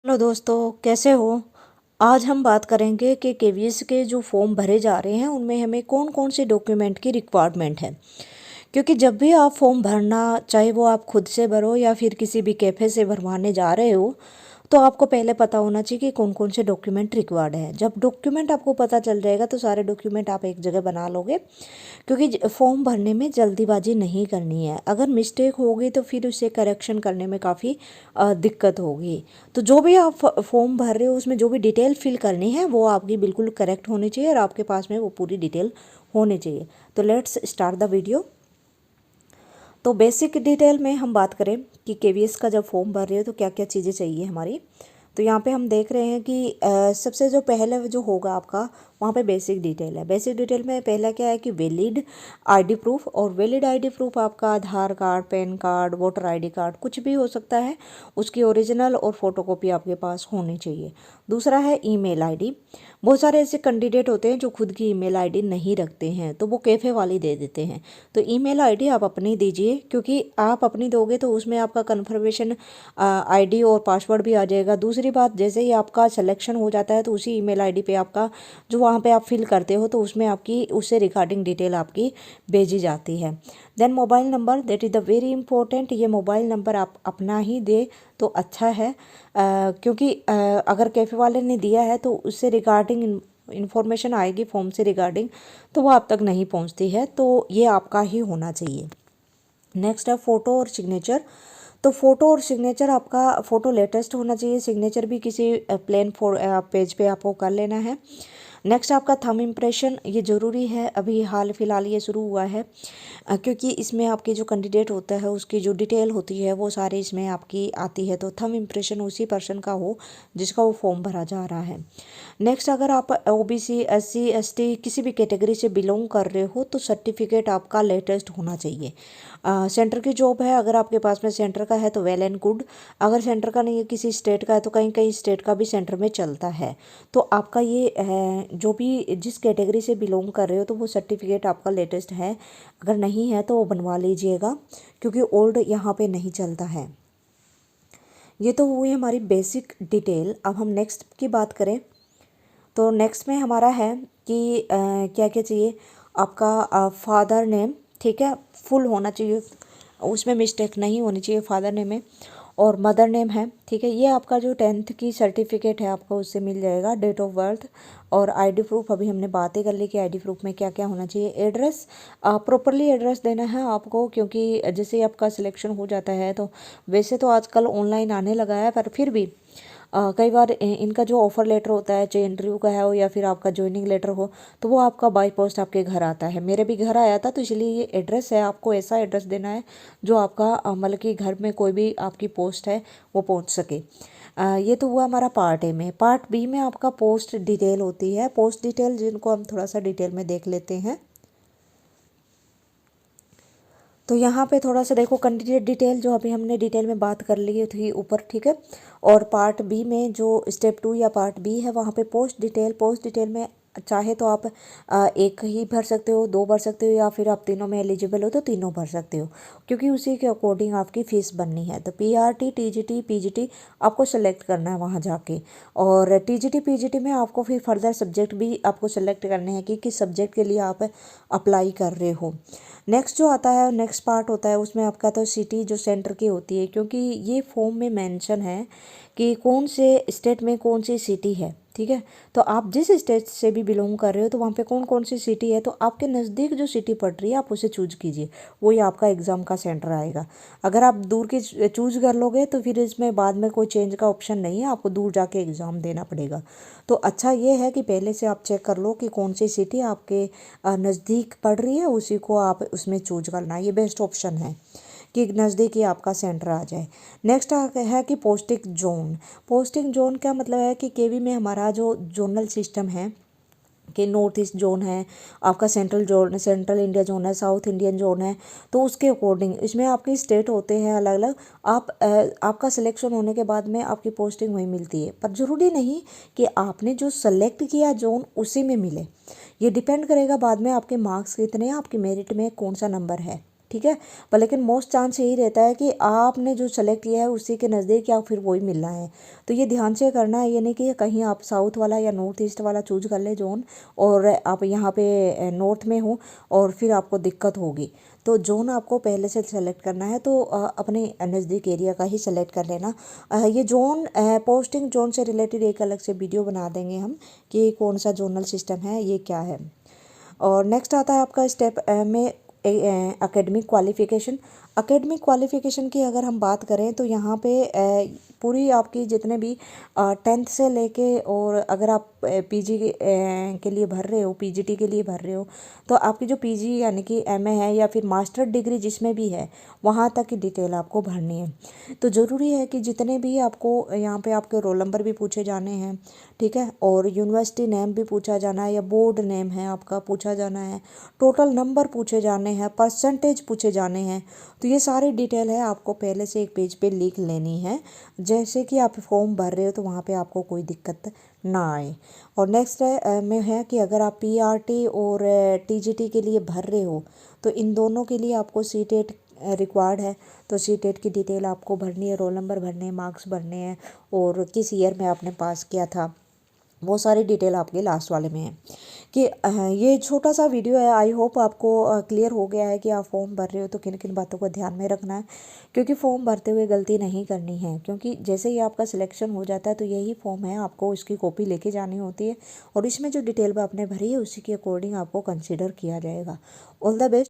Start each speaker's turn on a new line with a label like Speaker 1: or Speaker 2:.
Speaker 1: Hello दोस्तों, कैसे हो। आज हम बात करेंगे कि केवीएस के जो फॉर्म भरे जा रहे हैं उनमें हमें कौन कौन से डॉक्यूमेंट की रिक्वायरमेंट है। क्योंकि जब भी आप फॉर्म भरना, चाहे वो आप खुद से भरो या फिर किसी भी कैफ़े से भरवाने जा रहे हो, तो आपको पहले पता होना चाहिए कि कौन कौन से डॉक्यूमेंट रिक्वायर्ड है। जब डॉक्यूमेंट आपको पता चल जाएगा तो सारे डॉक्यूमेंट आप एक जगह बना लोगे। क्योंकि फॉर्म भरने में जल्दीबाजी नहीं करनी है। अगर मिस्टेक होगी तो फिर उसे करेक्शन करने में काफ़ी दिक्कत होगी। तो जो भी आप फॉर्म भर रहे हो उसमें जो भी डिटेल फिल करनी है वो आपकी बिल्कुल करेक्ट होनी चाहिए और आपके पास में वो पूरी डिटेल होनी चाहिए। तो लेट्स स्टार्ट द वीडियो। तो बेसिक डिटेल में हम बात करें कि केवीएस का जब फॉर्म भर रहे हो तो क्या क्या चीज़ें चाहिए हमारी। तो यहाँ पे हम देख रहे हैं कि सबसे जो पहले जो होगा आपका, वहाँ पे बेसिक डिटेल है। बेसिक डिटेल में पहला क्या है कि वैलिड आईडी प्रूफ। और वैलिड आईडी प्रूफ आपका Aadhaar card, PAN card, voter ID card कुछ भी हो सकता है। उसकी ओरिजिनल और फोटोकॉपी आपके पास होनी चाहिए। दूसरा है ईमेल आईडी। बहुत सारे ऐसे कैंडिडेट होते हैं जो खुद की ईमेल आईडी नहीं रखते हैं, तो वो कैफ़े वाली दे देते हैं। तो ईमेल आईडी आप अपनी दीजिए, क्योंकि आप अपनी दोगे तो उसमें आपका कन्फर्मेशन आईडी और पासवर्ड भी आ जाएगा। दूसरी बात, जैसे ही आपका सिलेक्शन हो जाता है तो उसी ईमेल आईडी पे आपका जो वहाँ पे आप फिल करते हो तो उसमें आपकी उससे रिगार्डिंग डिटेल आपकी भेजी जाती है। Then mobile number, that is the very important. ये मोबाइल नंबर आप अपना ही दे तो अच्छा है, क्योंकि अगर कैफ़े वाले ने दिया है तो उससे रिगार्डिंग इन्फॉर्मेशन आएगी फॉर्म से रिगार्डिंग, तो वो आप तक नहीं पहुंचती है। तो ये आपका ही होना चाहिए। नेक्स्ट है फ़ोटो और सिग्नेचर। तो फ़ोटो और सिग्नेचर, आपका फ़ोटो लेटेस्ट होना चाहिए, सिग्नेचर भी किसी प्लेन पेज पे आपको कर लेना है। नेक्स्ट आपका थंब इम्प्रेशन, ये ज़रूरी है। अभी हाल फिलहाल ये शुरू हुआ है, क्योंकि इसमें आपके जो कैंडिडेट होता है उसकी जो डिटेल होती है वो सारी इसमें आपकी आती है। तो थंब इम्प्रेशन उसी पर्सन का हो जिसका वो फॉर्म भरा जा रहा है। नेक्स्ट, अगर आप ओबीसी, एससी, एसटी किसी भी कैटेगरी से बिलोंग कर रहे हो तो सर्टिफिकेट आपका लेटेस्ट होना चाहिए। सेंटर की जॉब है, अगर आपके पास में सेंटर का है तो वेल एंड गुड। अगर सेंटर का नहीं है, किसी स्टेट का है, तो कहीं कहीं स्टेट का भी सेंटर में चलता है। तो आपका ये जो भी जिस कैटेगरी से बिलोंग कर रहे हो तो वो सर्टिफिकेट आपका लेटेस्ट है। अगर नहीं है तो वो बनवा लीजिएगा, क्योंकि ओल्ड यहाँ पे नहीं चलता है। ये तो हुई हमारी बेसिक डिटेल। अब हम नेक्स्ट की बात करें तो नेक्स्ट में हमारा है कि क्या क्या चाहिए। आपका फादर नेम, ठीक है, फुल होना चाहिए, उसमें मिस्टेक नहीं होनी चाहिए फादर नेम में। और मदर नेम है, ठीक है। ये आपका जो 10th की सर्टिफिकेट है आपको उससे मिल जाएगा। डेट ऑफ बर्थ और आईडी प्रूफ, अभी हमने बातें कर ली कि आईडी प्रूफ में क्या क्या होना चाहिए। एड्रेस, प्रॉपरली एड्रेस देना है आपको, क्योंकि जैसे ही आपका सिलेक्शन हो जाता है तो वैसे तो आजकल ऑनलाइन आने लगा है, पर फिर भी कई बार इनका जो ऑफ़र लेटर होता है, चाहे इंटरव्यू का है हो या फिर आपका ज्वाइनिंग लेटर हो, तो वो आपका बाय पोस्ट आपके घर आता है। मेरे भी घर आया था, तो इसलिए ये एड्रेस है, आपको ऐसा एड्रेस देना है जो आपका मतलब कि घर में कोई भी आपकी पोस्ट है वो पहुंच सके। ये तो हुआ हमारा पार्ट ए में। पार्ट बी में आपका पोस्ट डिटेल होती है। पोस्ट डिटेल जिनको हम थोड़ा सा डिटेल में देख लेते हैं। तो यहाँ पे थोड़ा सा देखो, कैंडिडेट डिटेल जो अभी हमने डिटेल में बात कर ली थी ऊपर, ठीक है। और पार्ट बी में जो स्टेप 2 या पार्ट बी है वहाँ पे पोस्ट डिटेल। पोस्ट डिटेल में चाहे तो आप एक ही भर सकते हो, दो भर सकते हो, या फिर आप तीनों में एलिजिबल हो तो तीनों भर सकते हो, क्योंकि उसी के अकॉर्डिंग आपकी फ़ीस बननी है। तो पीआरटी, टीजीटी, पीजीटी आपको सेलेक्ट करना है वहाँ जाके। और टीजीटी पीजीटी में आपको फिर फर्दर सब्जेक्ट भी आपको सेलेक्ट करने हैं कि किस सब्जेक्ट के लिए आप अप्लाई कर रहे हो। नेक्स्ट जो आता है, नेक्स्ट पार्ट होता है, उसमें आपका तो सिटी जो सेंटर की होती है, क्योंकि ये फॉर्म में मेंशन है कि कौन से स्टेट में कौन सी सिटी है, ठीक है। तो आप जिस स्टेट से भी बिलोंग कर रहे हो तो वहाँ पे कौन कौन सी सिटी है, तो आपके नज़दीक जो सिटी पड़ रही है आप उसे चूज कीजिए, वही आपका एग्ज़ाम का सेंटर आएगा। अगर आप दूर की चूज कर लोगे तो फिर इसमें बाद में कोई चेंज का ऑप्शन नहीं है, आपको दूर जाके एग्ज़ाम देना पड़ेगा। तो अच्छा ये है कि पहले से आप चेक कर लो कि कौन सी सिटी आपके नज़दीक पड़ रही है, उसी को आप उसमें चूज करना, ये बेस्ट ऑप्शन है कि नज़दीक ही आपका सेंटर आ जाए। नेक्स्ट है कि पोस्टिंग जोन। पोस्टिंग जोन का मतलब है कि केवी में हमारा जो जोनल सिस्टम है कि नॉर्थ ईस्ट जोन है, आपका central zone, central India zone है, साउथ इंडियन जोन है, तो उसके अकॉर्डिंग इसमें आपके स्टेट होते हैं अलग अलग। आपका सिलेक्शन होने के बाद में आपकी पोस्टिंग वहीं मिलती है, पर ज़रूरी नहीं कि आपने जो सेलेक्ट किया जोन उसी में मिले। ये डिपेंड करेगा बाद में आपके मार्क्स कितने हैं, आपकी मेरिट में कौन सा नंबर है, ठीक है। पर लेकिन मोस्ट चांस यही रहता है कि आपने जो सेलेक्ट किया है उसी के नज़दीक या फिर वही मिलना है। तो ये ध्यान से करना है, ये नहीं कि कहीं आप साउथ वाला या नॉर्थ ईस्ट वाला चूज कर ले जोन और आप यहाँ पे नॉर्थ में हो और फिर आपको दिक्कत होगी। तो जोन आपको पहले से सेलेक्ट करना है तो अपने नज़दीक एरिया का ही सेलेक्ट कर लेना। ये जोन पोस्टिंग जोन से रिलेटेड एक अलग से वीडियो बना देंगे हम कि कौन सा जोनल सिस्टम है, ये क्या है। और नेक्स्ट आता है आपका स्टेप में एकेडमिक क्वालिफ़िकेशन। एकेडमिक क्वालिफ़िकेशन की अगर हम बात करें तो यहाँ पे पूरी आपकी जितने भी 10th से लेके और अगर आप पीजी के लिए भर रहे हो, पीजीटी के लिए भर रहे हो, तो आपकी जो पीजी यानी कि एमए है या फिर मास्टर डिग्री जिसमें भी है वहाँ तक की डिटेल आपको भरनी है। तो ज़रूरी है कि जितने भी आपको यहाँ पे आपके रोल नंबर भी पूछे जाने हैं, ठीक है, और यूनिवर्सिटी नेम भी पूछा जाना है या बोर्ड नेम है आपका पूछा जाना है, टोटल नंबर पूछे जाने हैं, परसेंटेज पूछे जाने हैं। तो ये सारी डिटेल है आपको पहले से एक पेज पे लिख लेनी है, जैसे कि आप फॉर्म भर रहे हो तो वहाँ पे आपको कोई दिक्कत ना आए। और नेक्स्ट में है कि अगर आप पीआरटी और टीजीटी के लिए भर रहे हो तो इन दोनों के लिए आपको सीटेट रिक्वायर्ड है। तो सीटेट की डिटेल आपको भरनी है, रोल नंबर भरने हैं, मार्क्स भरने हैं और किस ईयर में आपने पास किया था, वो सारी डिटेल आपके लास्ट वाले में है। कि ये छोटा सा वीडियो है, आई होप आपको क्लियर हो गया है कि आप फॉर्म भर रहे हो तो किन किन बातों को ध्यान में रखना है। क्योंकि फॉर्म भरते हुए गलती नहीं करनी है, क्योंकि जैसे ही आपका सिलेक्शन हो जाता है तो यही फॉर्म है, आपको इसकी कॉपी लेके जानी होती है और इसमें जो डिटेल आपने भरी है उसी के अकॉर्डिंग आपको कंसिडर किया जाएगा। All the best.